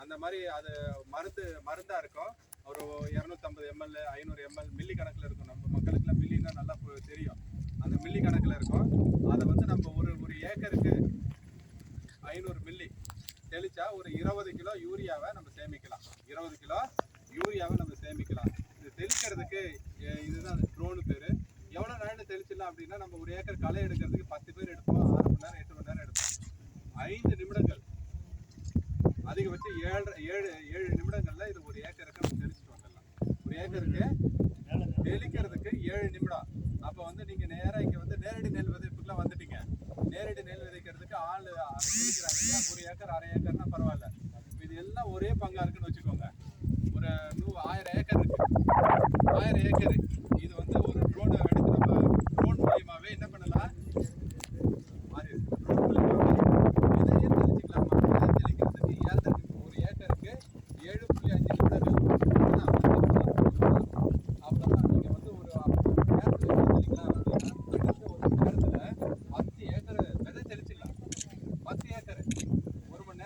அந்த மாதிரி அது மருந்தா இருக்கும். ஒரு 250 ml 500 ml மில்லி கணக்குல இருக்கும். நம்ம மக்களுக்குலாம் மில்லின்னா நல்லா தெரியும். அந்த மில்லி கணக்குல இருக்கும். அதை வந்து நம்ம ஒரு ஏக்கருக்கு 500 மில்லி தெளிச்சா ஒரு 20 கிலோ யூரியாவை நம்ம சேமிக்கலாம். 20 கிலோ யூரியாவை நம்ம சேமிக்கலாம். இது தெளிக்கிறதுக்கு இதுதான் ட்ரோனு பேரு. எவ்வளோ நேரம் தெளிச்சிடலாம் அப்படின்னா, நம்ம ஒரு ஏக்கர் களை எடுக்கிறதுக்கு 10 பேர் எடுப்போம். 6 மணி நேரம் 8 மணி நேரம் எடுப்போம். 5 நிமிடங்கள், அதிகபட்சம் 7 நிமிடங்கள்ல இது ஒரு ஏக்கருக்கு நம்ம தெளிச்சுட்டு வந்துடலாம். ஒரு ஏக்கருக்கு தெளிக்கிறதுக்கு 7 நிமிடம். அப்போ வந்து நீங்க நேரா இங்க வந்து நேரடி நெல் விதைப்புக்குலாம் வந்துட்டீங்க. நேரடி நெல் விதைக்கிறதுக்கு ஆள் தெளிக்கிறாங்க இல்லையா? ஒரு ஏக்கர் அரை ஏக்கர்னா பரவாயில்ல. இது எல்லாம் ஒரே பங்கா இருக்குன்னு வச்சுக்கோங்க. ஒரு 1000 ஏக்கர் இருக்கு. 1000 ஏக்கர்